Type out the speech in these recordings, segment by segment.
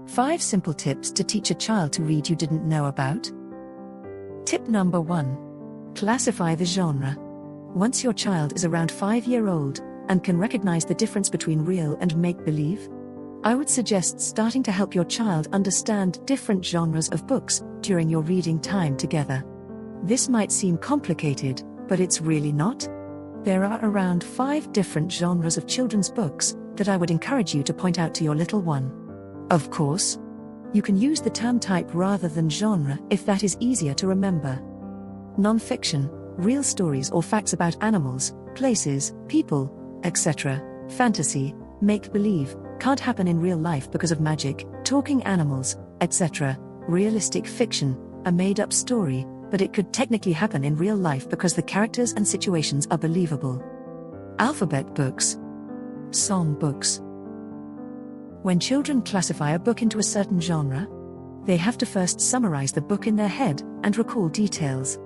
5 simple tips to teach a child to read you didn't know about. Tip number 1. Classify the genre. Once your child is around 5-year-old and can recognize the difference between real and make-believe, I would suggest starting to help your child understand different genres of books during your reading time together. This might seem complicated, but it's really not. There are around 5 different genres of children's books that I would encourage you to point out to your little one. Of course, you can use the term type rather than genre if that is easier to remember. Non-fiction, real stories or facts about animals, places, people, etc. Fantasy, make-believe, can't happen in real life because of magic, talking animals, etc. Realistic fiction, a made-up story, but it could technically happen in real life because the characters and situations are believable. Alphabet books. Song books. When children classify a book into a certain genre, they have to first summarize the book in their head and recall details.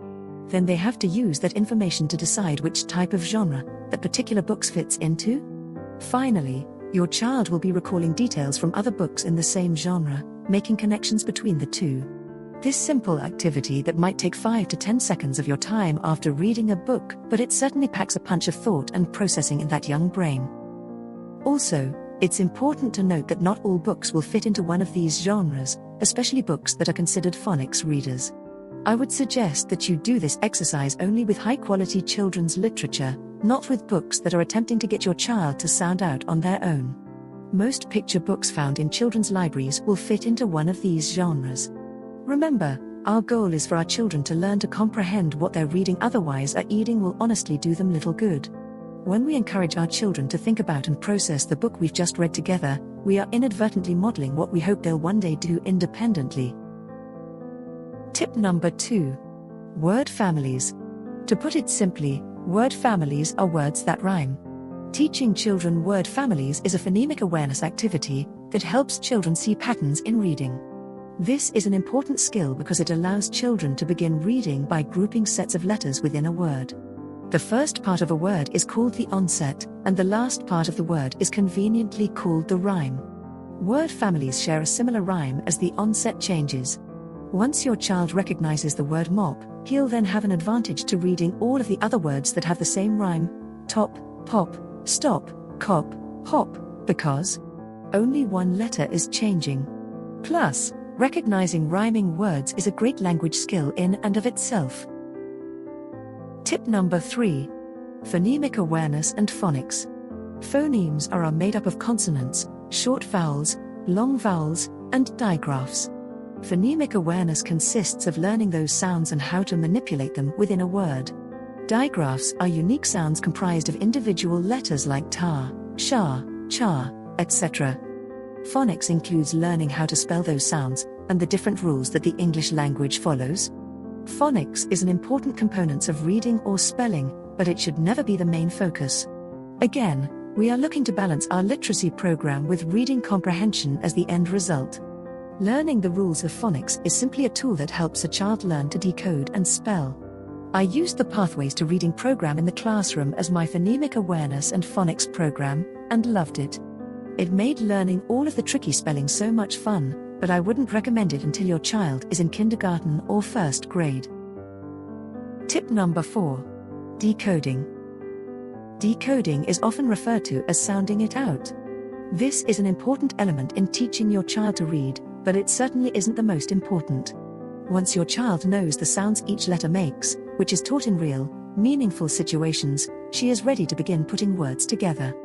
Then they have to use that information to decide which type of genre that particular book fits into. Finally, your child will be recalling details from other books in the same genre, making connections between the two. This simple activity that might take 5 to 10 seconds of your time after reading a book, but it certainly packs a punch of thought and processing in that young brain. Also, it's important to note that not all books will fit into one of these genres, especially books that are considered phonics readers. I would suggest that you do this exercise only with high-quality children's literature, not with books that are attempting to get your child to sound out on their own. Most picture books found in children's libraries will fit into one of these genres. Remember, our goal is for our children to learn to comprehend what they're reading, otherwise our reading will honestly do them little good. When we encourage our children to think about and process the book we've just read together, we are inadvertently modeling what we hope they'll one day do independently. Tip number 2. Word families. To put it simply, word families are words that rhyme. Teaching children word families is a phonemic awareness activity that helps children see patterns in reading. This is an important skill because it allows children to begin reading by grouping sets of letters within a word. The first part of a word is called the onset, and the last part of the word is conveniently called the rhyme. Word families share a similar rhyme as the onset changes. Once your child recognizes the word mop, he'll then have an advantage to reading all of the other words that have the same rhyme: top, pop, stop, cop, hop, because only one letter is changing. Plus, recognizing rhyming words is a great language skill in and of itself. Tip number 3. Phonemic awareness and phonics. Phonemes are made up of consonants, short vowels, long vowels, and digraphs. Phonemic awareness consists of learning those sounds and how to manipulate them within a word. Digraphs are unique sounds comprised of individual letters like ta, sha, cha, etc. Phonics includes learning how to spell those sounds and the different rules that the English language follows. Phonics is an important component of reading or spelling, but it should never be the main focus. Again, we are looking to balance our literacy program with reading comprehension as the end result. Learning the rules of phonics is simply a tool that helps a child learn to decode and spell. I used the Pathways to Reading program in the classroom as my phonemic awareness and phonics program, and loved it. It made learning all of the tricky spelling so much fun, but I wouldn't recommend it until your child is in kindergarten or first grade. Tip number 4. Decoding. Decoding is often referred to as sounding it out. This is an important element in teaching your child to read, but it certainly isn't the most important. Once your child knows the sounds each letter makes, which is taught in real, meaningful situations, she is ready to begin putting words together.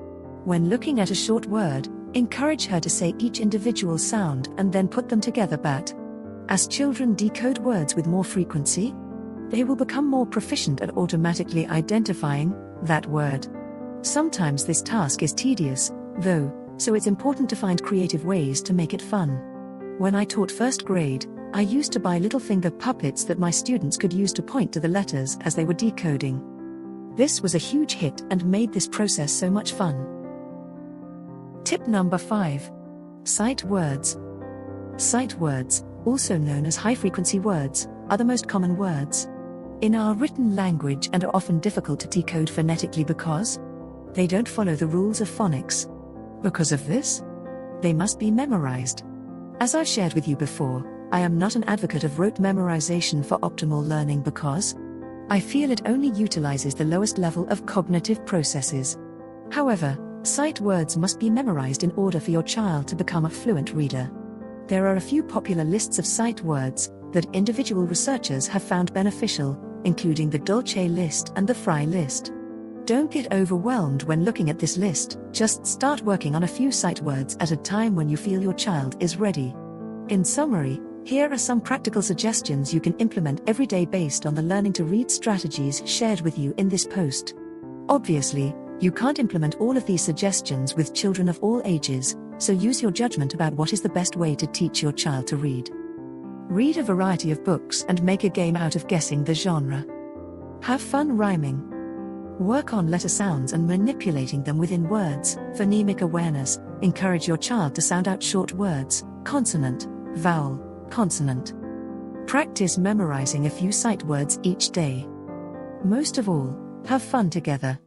When looking at a short word, encourage her to say each individual sound and then put them together. But as children decode words with more frequency, they will become more proficient at automatically identifying that word. Sometimes this task is tedious, though, so it's important to find creative ways to make it fun. When I taught first grade, I used to buy little finger puppets that my students could use to point to the letters as they were decoding. This was a huge hit and made this process so much fun. Tip number 5. Cite words. Cite words, also known as high-frequency words, are the most common words in our written language and are often difficult to decode phonetically because they don't follow the rules of phonics. Because of this, they must be memorized. As I've shared with you before, I am not an advocate of rote memorization for optimal learning because I feel it only utilizes the lowest level of cognitive processes. However, sight words must be memorized in order for your child to become a fluent reader. There are a few popular lists of sight words that individual researchers have found beneficial, including the Dolce list and the Fry list. Don't get overwhelmed when looking at this list, just start working on a few sight words at a time when you feel your child is ready. In summary, here are some practical suggestions you can implement every day based on the learning to read strategies shared with you in this post. Obviously, you can't implement all of these suggestions with children of all ages, so use your judgment about what is the best way to teach your child to read. Read a variety of books and make a game out of guessing the genre. Have fun rhyming. Work on letter sounds and manipulating them within words. Phonemic awareness. Encourage your child to sound out short words, consonant, vowel, consonant. Practice memorizing a few sight words each day. Most of all, have fun together.